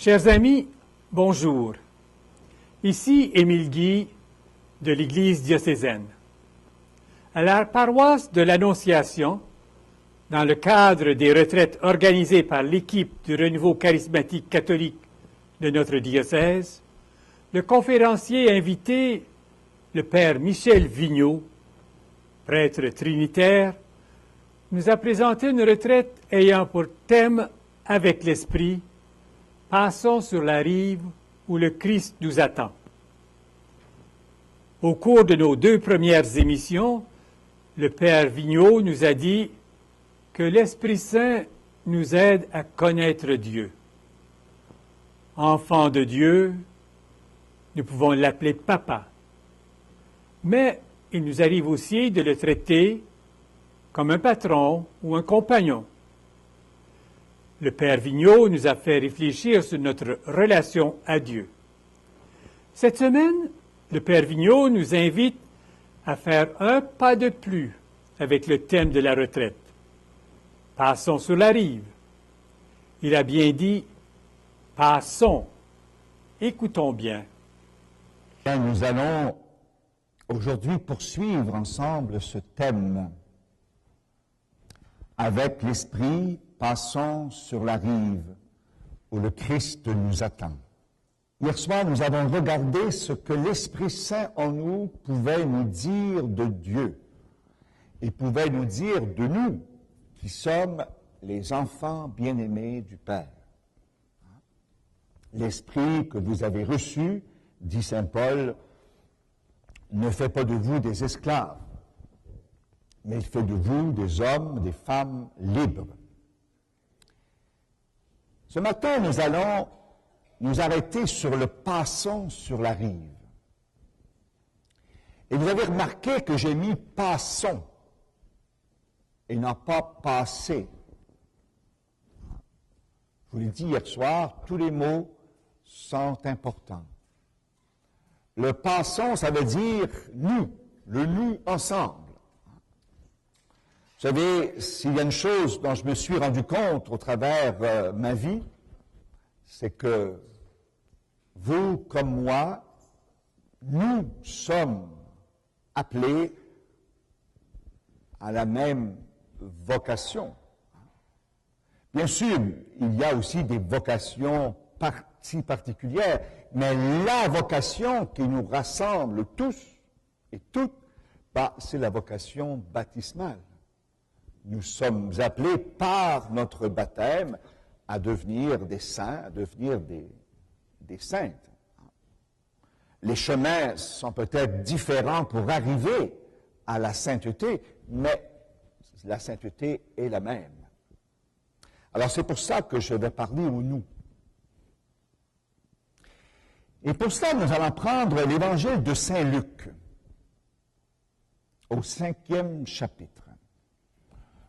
Chers amis, bonjour. Ici Émile Guy de l'Église diocésaine. À la paroisse de l'Annonciation, dans le cadre des retraites organisées par l'équipe du renouveau charismatique catholique de notre diocèse, le conférencier invité, le Père Michel Vigneault, prêtre trinitaire, nous a présenté une retraite ayant pour thème « Avec l'Esprit », passons sur la rive où le Christ nous attend. Au cours de nos 2 premières émissions, le Père Vigneault nous a dit que l'Esprit Saint nous aide à connaître Dieu. Enfant de Dieu, nous pouvons l'appeler Papa. Mais il nous arrive aussi de le traiter comme un patron ou un compagnon. Le Père Vigneault nous a fait réfléchir sur notre relation à Dieu. Cette semaine, le Père Vigneault nous invite à faire un pas de plus avec le thème de la retraite. Passons sur la rive. Il a bien dit « passons ». Écoutons bien. Nous allons aujourd'hui poursuivre ensemble ce thème. Avec l'Esprit, passons sur la rive où le Christ nous attend. Hier soir, nous avons regardé ce que l'Esprit Saint en nous pouvait nous dire de Dieu. Il pouvait nous dire de nous, qui sommes les enfants bien-aimés du Père. L'Esprit que vous avez reçu, dit saint Paul, ne fait pas de vous des esclaves, mais il fait de vous des hommes, des femmes libres. Ce matin, nous allons nous arrêter sur le passons sur la rive. Et vous avez remarqué que j'ai mis passons et non pas passer. Je vous l'ai dit hier soir, tous les mots sont importants. Le passons, ça veut dire nous, le nous ensemble. Vous savez, s'il y a une chose dont je me suis rendu compte au travers ma vie, c'est que vous comme moi, nous sommes appelés à la même vocation. Bien sûr, il y a aussi des vocations si particulières, mais la vocation qui nous rassemble tous et toutes, c'est la vocation baptismale. Nous sommes appelés par notre baptême à devenir des saints, à devenir des saintes. Les chemins sont peut-être différents pour arriver à la sainteté, mais la sainteté est la même. Alors c'est pour ça que je vais parler au nous. Et pour cela, nous allons prendre l'évangile de saint Luc, au 5e chapitre.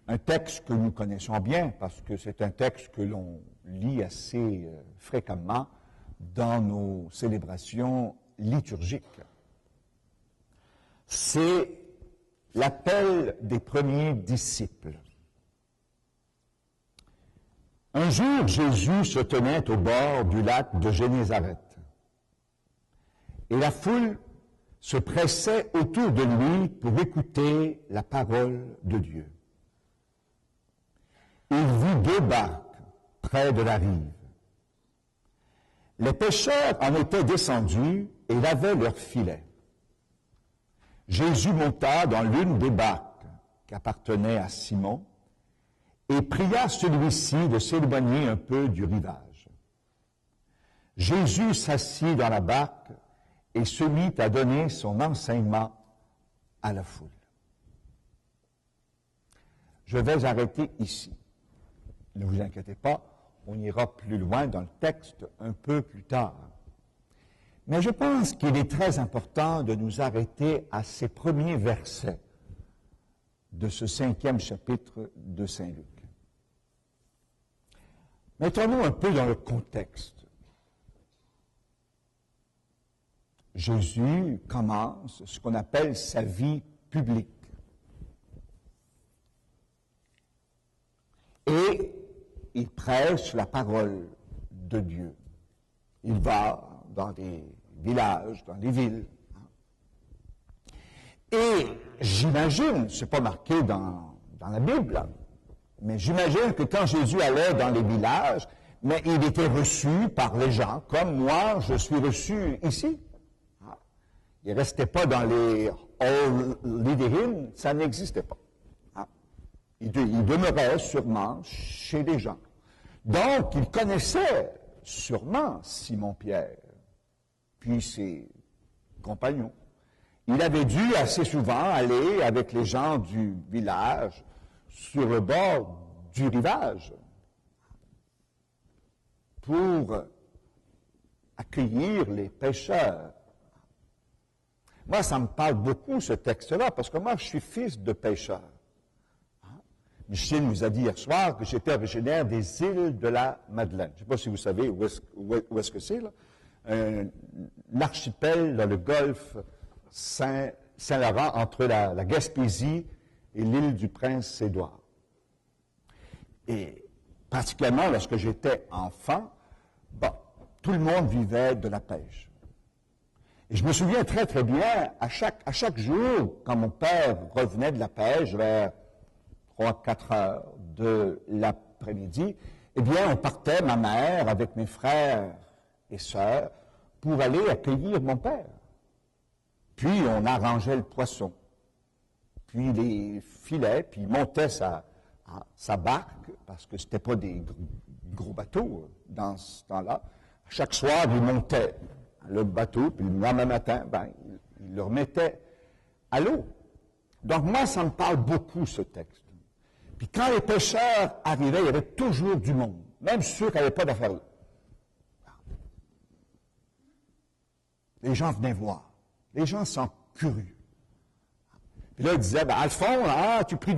Un texte que nous connaissons bien, parce que c'est un texte que l'on lit assez fréquemment dans nos célébrations liturgiques. C'est l'appel des premiers disciples. Un jour, Jésus se tenait au bord du lac de Génézareth. Et la foule se pressait autour de lui pour écouter la parole de Dieu. Il vit 2 barques près de la rive. Les pêcheurs en étaient descendus et lavaient leurs filets. Jésus monta dans l'une des barques qui appartenait à Simon et pria celui-ci de s'éloigner un peu du rivage. Jésus s'assit dans la barque et se mit à donner son enseignement à la foule. Je vais arrêter ici. Ne vous inquiétez pas, on ira plus loin dans le texte un peu plus tard. Mais je pense qu'il est très important de nous arrêter à ces premiers versets de ce 5e chapitre de saint Luc. Mettons-nous un peu dans le contexte. Jésus commence ce qu'on appelle sa vie publique. Et il prêche la parole de Dieu. Il va dans des villages, dans les villes. Et j'imagine, c'est pas marqué dans la Bible, mais j'imagine que quand Jésus allait dans les villages, mais il était reçu par les gens, comme moi, je suis reçu ici. Il ne restait pas dans les All Living, ça n'existait pas. Il demeurait sûrement chez les gens. Donc, il connaissait sûrement Simon-Pierre, puis ses compagnons. Il avait dû assez souvent aller avec les gens du village sur le bord du rivage pour accueillir les pêcheurs. Moi, ça me parle beaucoup, ce texte-là, parce que moi, je suis fils de pêcheur. Michel nous a dit hier soir que j'étais originaire des îles de la Madeleine. Je ne sais pas si vous savez où est-ce que c'est, là. Un archipel dans le golfe Saint-Laurent entre la Gaspésie et l'île du Prince-Édouard. Et particulièrement lorsque j'étais enfant, tout le monde vivait de la pêche. Et je me souviens très, très bien, à chaque jour, quand mon père revenait de la pêche, vers 3-4 heures de l'après-midi, eh bien, on partait, ma mère, avec mes frères et sœurs, pour aller accueillir mon père. Puis, on arrangeait le poisson, puis les filets, puis il montait sa barque, parce que c'était pas des gros bateaux dans ce temps-là. Chaque soir, il montait le bateau, puis le lendemain matin, il le remettait à l'eau. Donc, moi, ça me parle beaucoup, ce texte. Puis quand les pêcheurs arrivaient, il y avait toujours du monde, même ceux qui n'avaient pas d'affaires là. Les gens venaient voir. Les gens sont curieux. Puis là, ils disaient, Alphonse, tu pries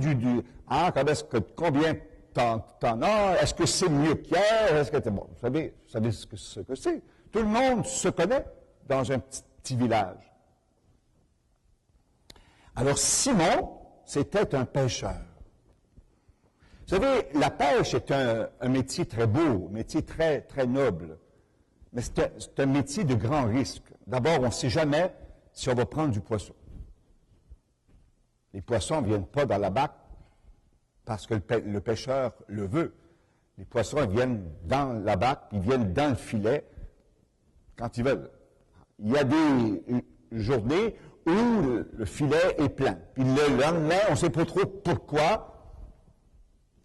combien t'en as? Est-ce que c'est mieux que hier? Est-ce que bon, vous savez ce que c'est. Tout le monde se connaît dans un petit village. Alors, Simon, c'était un pêcheur. Vous savez, la pêche est un métier très beau, un métier très, très noble. Mais c'est un métier de grand risque. D'abord, on ne sait jamais si on va prendre du poisson. Les poissons ne viennent pas dans la barque parce que le pêcheur le veut. Les poissons, ils viennent dans la barque, ils viennent dans le filet quand ils veulent. Il y a des journées où le filet est plein. Puis le lendemain, on ne sait pas trop pourquoi,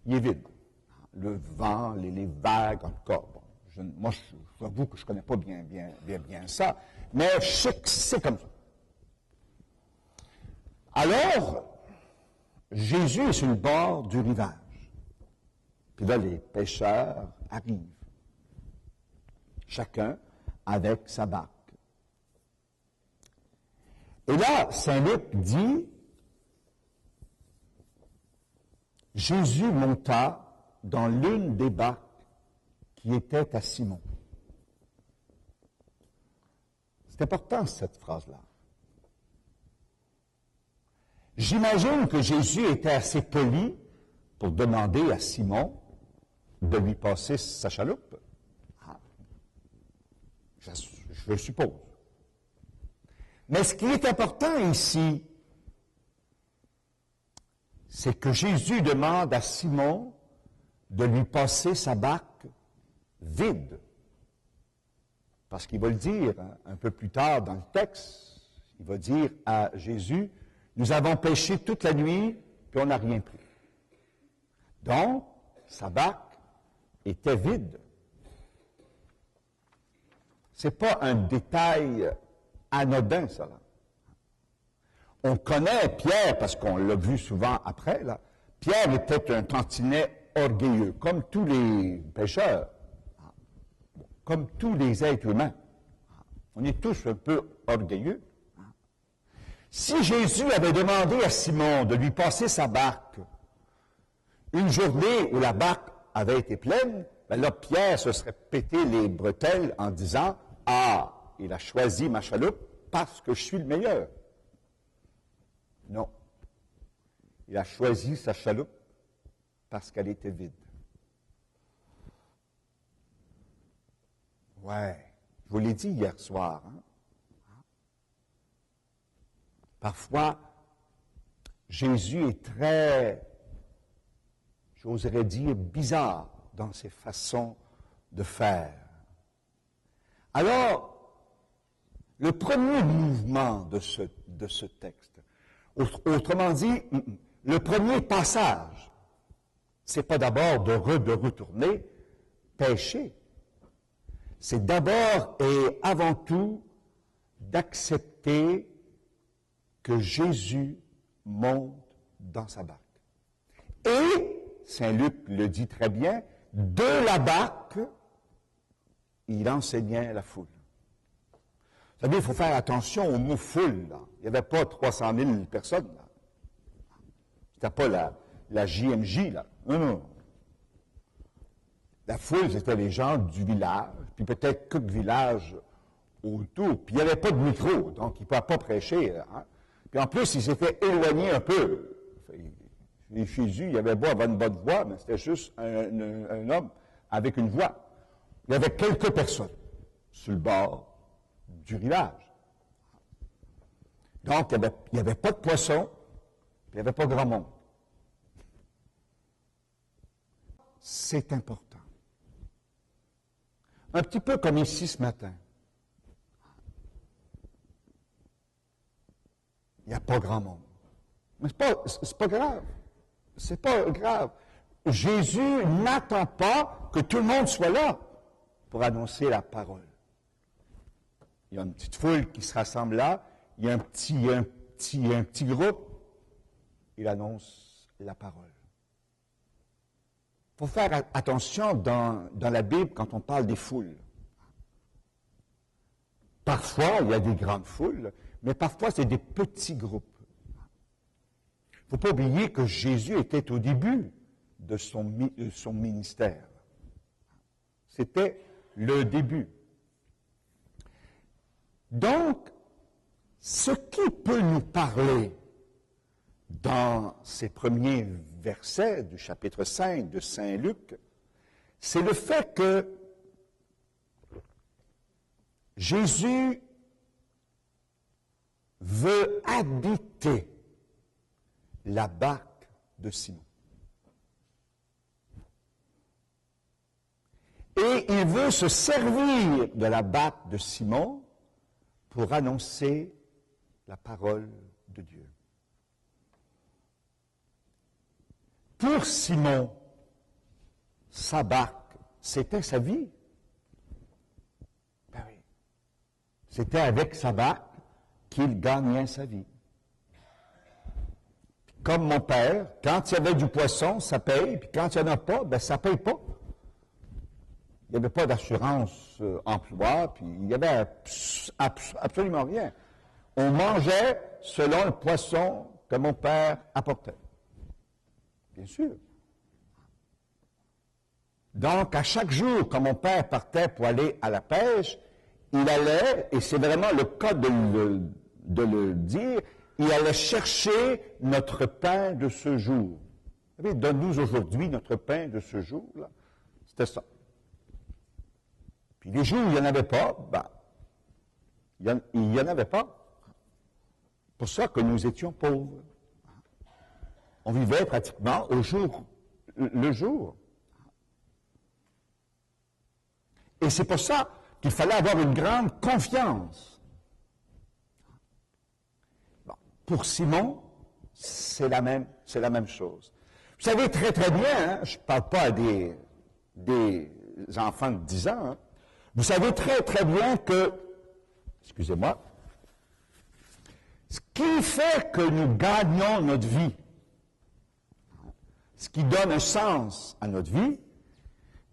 il est vide. Le vent, les vagues, en tout cas. Moi, je vous avoue que je ne connais pas bien ça, mais je sais que c'est comme ça. Alors, Jésus est sur le bord du rivage. Puis là, les pêcheurs arrivent. Chacun avec sa barque. Et là, Saint Luc dit, Jésus monta dans l'une des barques qui était à Simon. C'est important, cette phrase-là. J'imagine que Jésus était assez poli pour demander à Simon de lui passer sa chaloupe. Je suppose. Mais ce qui est important ici, c'est que Jésus demande à Simon de lui passer sa barque vide. Parce qu'il va le dire un peu plus tard dans le texte, il va dire à Jésus, nous avons pêché toute la nuit, puis on n'a rien pris. Donc, sa barque était vide. Ce n'est pas un détail anodin, ça, là. On connaît Pierre, parce qu'on l'a vu souvent après, là. Pierre était un tantinet orgueilleux, comme tous les pêcheurs, comme tous les êtres humains. On est tous un peu orgueilleux. Si Jésus avait demandé à Simon de lui passer sa barque, une journée où la barque avait été pleine, là, Pierre se serait pété les bretelles en disant « Ah, il a choisi ma chaloupe parce que je suis le meilleur. » Non. Il a choisi sa chaloupe parce qu'elle était vide. Ouais. Je vous l'ai dit hier soir. Hein? Parfois, Jésus est très, j'oserais dire, bizarre dans ses façons de faire. Alors, le premier mouvement de ce texte, autrement dit, le premier passage, c'est pas d'abord de retourner pécher. C'est d'abord et avant tout d'accepter que Jésus monte dans sa barque. Et, Saint Luc le dit très bien, de la barque, il enseignait à la foule. Vous savez, il faut faire attention au mot foule, là. Il n'y avait pas 300 000 personnes, là. C'était pas la JMJ, là. Non. La foule, c'était les gens du village, puis peut-être quelques villages autour. Puis il n'y avait pas de micro, donc il ne pouvait pas prêcher. Hein? Puis en plus, il s'était éloigné un peu. Et Jésus, il avait beau avoir une bonne voix, mais c'était juste un homme avec une voix. Il y avait quelques personnes sur le bord du rivage. Donc, il n'y avait pas de poissons, puis il n'y avait pas grand monde. C'est important. Un petit peu comme ici ce matin. Il n'y a pas grand monde. Mais c'est pas grave. C'est pas grave. Jésus n'attend pas que tout le monde soit là pour annoncer la parole. Il y a une petite foule qui se rassemble là, il y a un petit groupe, il annonce la parole. Il faut faire attention dans la Bible quand on parle des foules. Parfois, il y a des grandes foules, mais parfois, c'est des petits groupes. Il ne faut pas oublier que Jésus était au début de son ministère. C'était le début. Donc, ce qui peut nous parler dans ces premiers versets du chapitre 5 de Saint Luc, c'est le fait que Jésus veut habiter la barque de Simon. Et il veut se servir de la barque de Simon pour annoncer la parole de Dieu. Pour Simon, sa barque, c'était sa vie. Ben oui. C'était avec sa barque qu'il gagnait sa vie. Comme mon père, quand il y avait du poisson, ça paye, puis quand il n'y en a pas, ben ça ne paye pas. Il n'y avait pas d'assurance emploi, puis il n'y avait absolument rien. On mangeait selon le poisson que mon père apportait. Bien sûr. Donc, à chaque jour, quand mon père partait pour aller à la pêche, il allait, et c'est vraiment le cas de le dire, il allait chercher notre pain de ce jour. Vous savez, donne-nous aujourd'hui notre pain de ce jour-là. C'était ça. Puis les jours où il n'y en avait pas, ben, il n'y en avait pas. C'est pour ça que nous étions pauvres. On vivait pratiquement le jour. Et c'est pour ça qu'il fallait avoir une grande confiance. Bon, pour Simon, c'est la même chose. Vous savez très très bien, hein, je ne parle pas à des enfants de 10 ans, hein, vous savez très très bien que, excusez-moi, ce qui fait que nous gagnons notre vie, ce qui donne un sens à notre vie,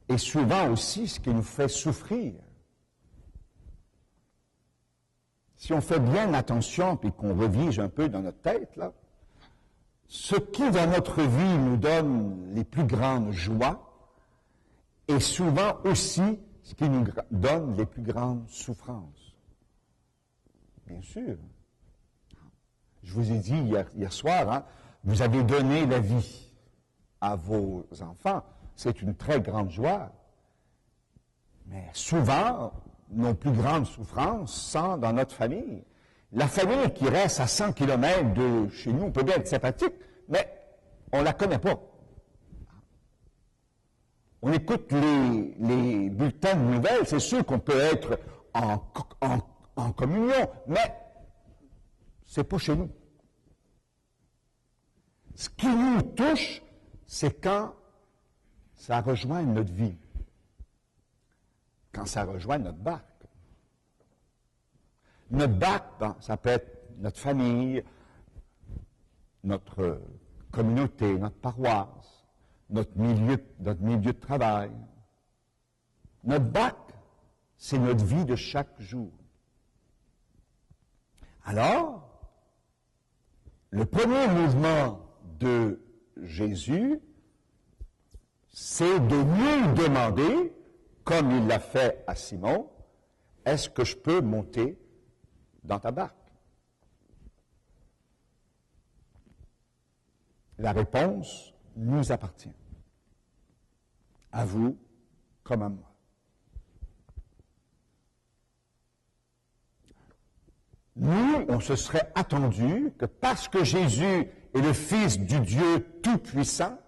est souvent aussi ce qui nous fait souffrir. Si on fait bien attention et qu'on revise un peu dans notre tête, là, ce qui dans notre vie nous donne les plus grandes joies est souvent aussi ce qui nous donne les plus grandes souffrances. Bien sûr. Je vous ai dit hier soir, hein, vous avez donné la vie à vos enfants. C'est une très grande joie. Mais souvent, nos plus grandes souffrances sont dans notre famille. La famille qui reste à 100 km de chez nous peut bien être sympathique, mais on ne la connaît pas. On écoute les bulletins de nouvelles, c'est sûr qu'on peut être en communion, mais c'est pas chez nous. Ce qui nous touche, c'est quand ça rejoint notre vie, quand ça rejoint notre barque. Notre barque, ça peut être notre famille, notre communauté, notre paroisse, notre milieu de travail. Notre barque, c'est notre vie de chaque jour. Alors, le premier mouvement de Jésus, c'est de nous demander, comme il l'a fait à Simon, est-ce que je peux monter dans ta barque? La réponse nous appartient. À vous comme à moi. Nous, on se serait attendu que parce que Jésus est le Fils du Dieu Tout-Puissant,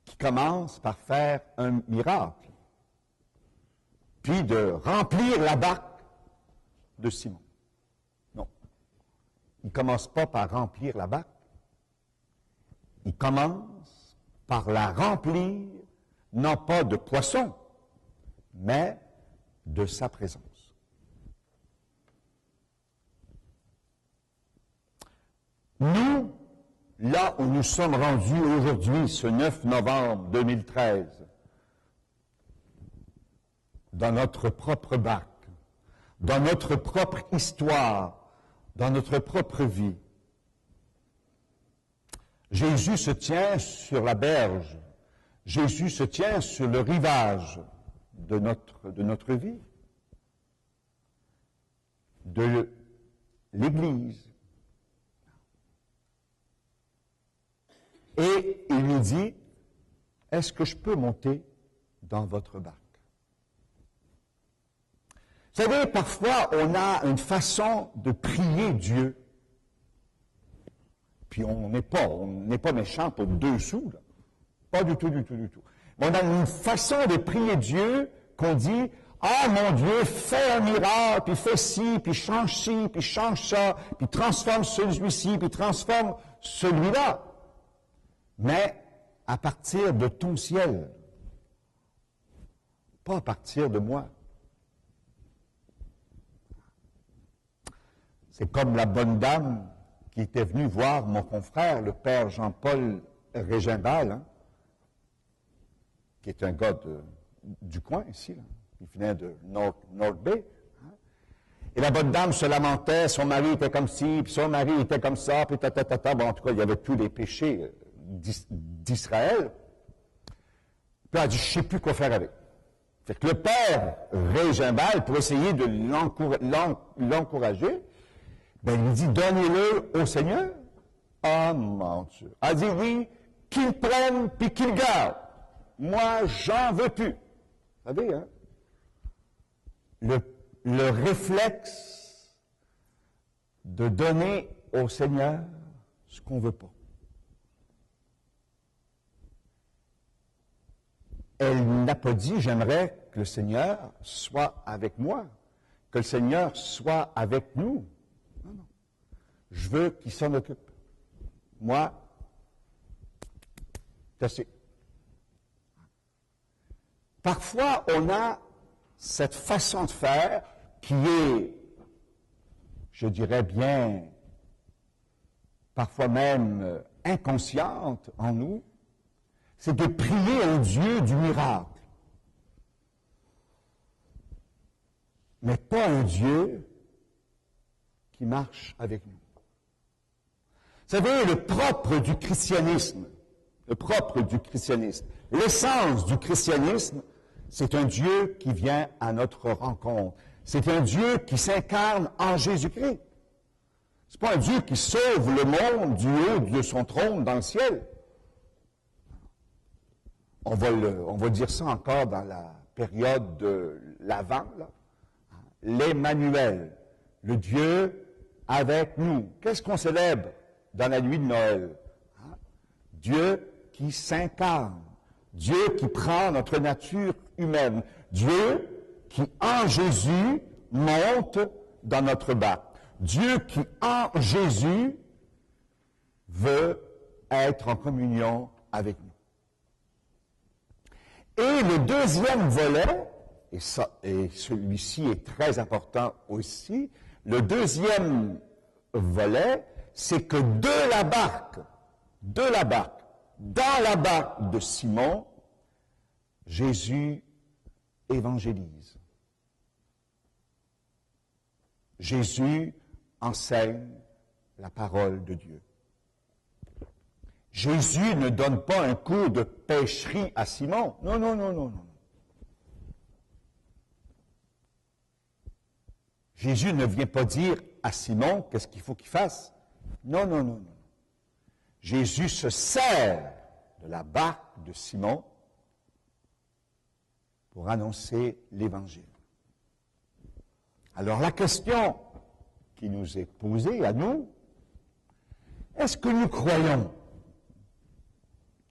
qui commence par faire un miracle, puis de remplir la barque de Simon. Non. Il ne commence pas par remplir la barque. Il commence par la remplir, non pas de poissons, mais de sa présence. Nous, là où nous sommes rendus aujourd'hui, ce 9 novembre 2013, dans notre propre barque, dans notre propre histoire, dans notre propre vie, Jésus se tient sur la berge, Jésus se tient sur le rivage de notre vie, de l'Église. Et il nous dit, est-ce que je peux monter dans votre barque? Vous savez, parfois, on a une façon de prier Dieu. Puis on n'est pas méchant pour 2 sous, là. Pas du tout. Mais on a une façon de prier Dieu qu'on dit, ah mon Dieu, fais un miracle, puis fais ci, puis change ça, puis transforme celui-ci, puis transforme celui-là. Mais à partir de ton ciel, pas à partir de moi. C'est comme la bonne dame qui était venue voir mon confrère, le père Jean-Paul Régimbal, hein, qui est un gars du coin ici, là. Il venait de North Bay. Hein. Et la bonne dame se lamentait, son mari était comme ci, puis son mari était comme ça, puis Bon, en tout cas, il y avait tous les péchés d'Israël. Puis elle a dit, je ne sais plus quoi faire avec. Fait que le père Régimbal, pour essayer de l'encourager, ben, il lui dit, donnez-le au Seigneur. Ah, mon Dieu. Elle dit, oui, qu'il prenne puis qu'il garde. Moi, j'en veux plus. Vous savez, hein? Le réflexe de donner au Seigneur ce qu'on ne veut pas. Elle n'a pas dit, j'aimerais que le Seigneur soit avec moi, que le Seigneur soit avec nous. Non. Je veux qu'il s'en occupe. Moi, c'est assez. Parfois, on a cette façon de faire qui est, je dirais bien, parfois même inconsciente en nous, c'est de prier un Dieu du miracle. Mais pas un Dieu qui marche avec nous. Vous savez, le propre du christianisme, l'essence du christianisme, c'est un Dieu qui vient à notre rencontre. C'est un Dieu qui s'incarne en Jésus-Christ. C'est pas un Dieu qui sauve le monde du haut de son trône dans le ciel. On va dire ça encore dans la période de l'Avent, l'Emmanuel, le Dieu avec nous. Qu'est-ce qu'on célèbre dans la nuit de Noël? Dieu qui s'incarne, Dieu qui prend notre nature humaine, Dieu qui en Jésus monte dans notre barque, Dieu qui en Jésus veut être en communion avec nous. Et le deuxième volet, et celui-ci est très important aussi, le deuxième volet, c'est que dans la barque de Simon, Jésus évangélise. Jésus enseigne la parole de Dieu. Jésus ne donne pas un cours de pêcherie à Simon. Non, non, non, non, non. Jésus ne vient pas dire à Simon qu'est-ce qu'il faut qu'il fasse. Non, non, non, non. Jésus se sert de la barque de Simon pour annoncer l'Évangile. Alors la question qui nous est posée à nous, est-ce que nous croyons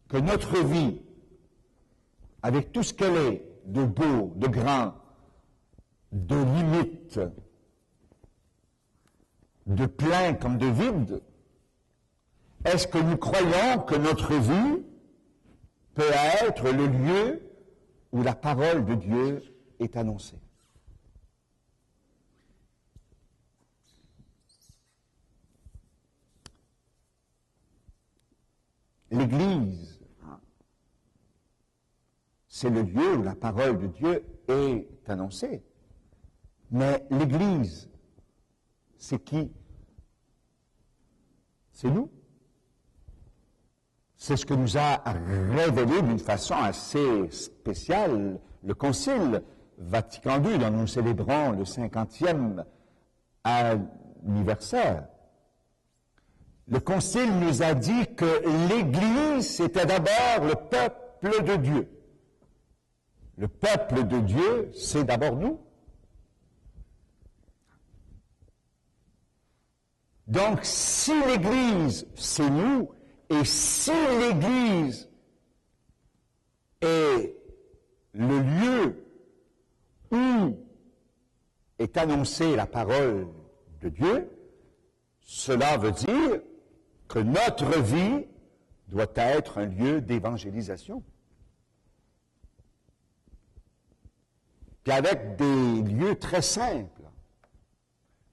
que notre vie, avec tout ce qu'elle est, de beau, de grand, de limite, de plein comme de vide, est-ce que nous croyons que notre vie peut être le lieu où la parole de Dieu est annoncée? L'Église, c'est le lieu où la parole de Dieu est annoncée. Mais l'Église, c'est qui? C'est nous. C'est ce que nous a révélé d'une façon assez spéciale le Concile Vatican II, dont nous célébrons le 50e anniversaire. Le Concile nous a dit que l'Église, c'était d'abord le peuple de Dieu. Le peuple de Dieu, c'est d'abord nous. Donc, si l'Église, c'est nous, et si l'Église est le lieu où est annoncée la parole de Dieu, cela veut dire que notre vie doit être un lieu d'évangélisation. Puis avec des lieux très simples,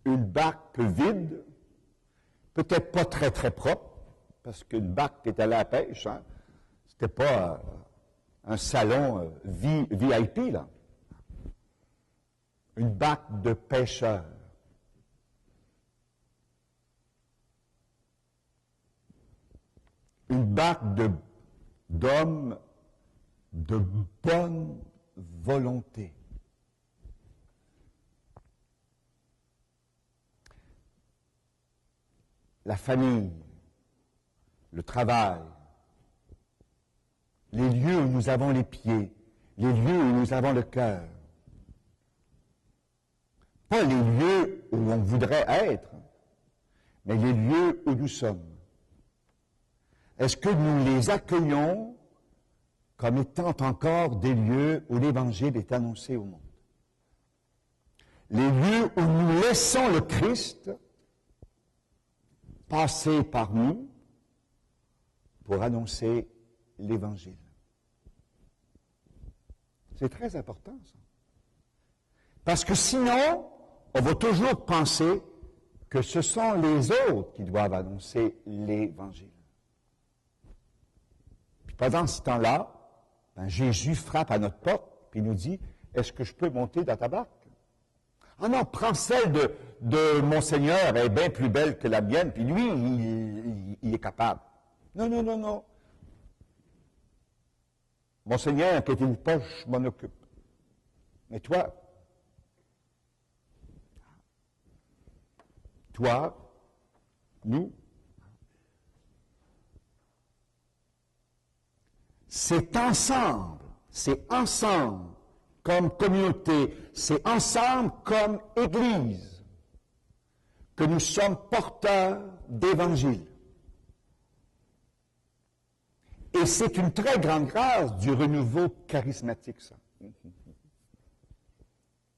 une barque vide, peut-être pas très très propre, parce qu'une barque qui est allée à la pêche, hein, c'était pas un salon VIP, là. Une barque de pêcheurs. Une barque d'hommes de bonne volonté. La famille, le travail, les lieux où nous avons les pieds, les lieux où nous avons le cœur. Pas les lieux où on voudrait être, mais les lieux où nous sommes. Est-ce que nous les accueillons comme étant encore des lieux où l'Évangile est annoncé au monde? Les lieux où nous laissons le Christ passer par nous pour annoncer l'Évangile. C'est très important, ça. Parce que sinon, on va toujours penser que ce sont les autres qui doivent annoncer l'Évangile. Puis pendant ce temps-là, Jésus frappe à notre porte, puis il nous dit, est-ce que je peux monter dans ta barque? Ah non, prends celle de mon Seigneur, elle est bien plus belle que la mienne, puis lui, il est capable. Non, non, non, non. Mon Seigneur, qui est une poche, je m'en occupe. Mais toi, nous, c'est ensemble comme communauté, c'est ensemble comme Église que nous sommes porteurs d'Évangile. Et c'est une très grande grâce du renouveau charismatique, ça.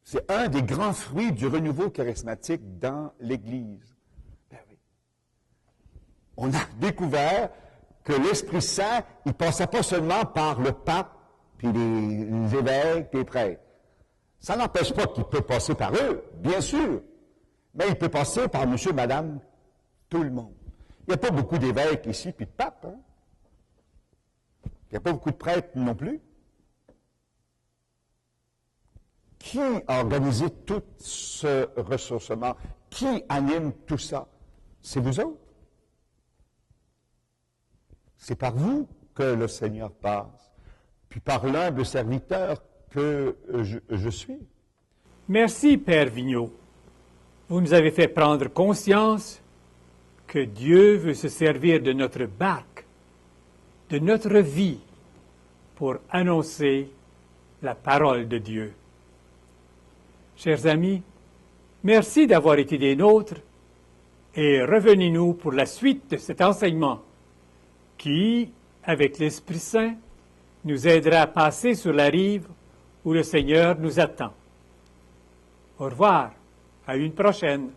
C'est un des grands fruits du renouveau charismatique dans l'Église. Ben oui. On a découvert que l'Esprit Saint, il ne passait pas seulement par le pape, puis les évêques, les prêtres. Ça n'empêche pas qu'il peut passer par eux, bien sûr, mais il peut passer par monsieur, madame, tout le monde. Il n'y a pas beaucoup d'évêques ici, puis de papes, hein? Il n'y a pas beaucoup de prêtres non plus. Qui a organisé tout ce ressourcement? Qui anime tout ça? C'est vous autres. C'est par vous que le Seigneur passe, puis par l'humble serviteur que je suis. Merci, Père Vigneault. Vous nous avez fait prendre conscience que Dieu veut se servir de notre barque, de notre vie, pour annoncer la parole de Dieu. Chers amis, merci d'avoir été des nôtres et revenez-nous pour la suite de cet enseignement qui, avec l'Esprit Saint, nous aidera à passer sur la rive où le Seigneur nous attend. Au revoir, à une prochaine.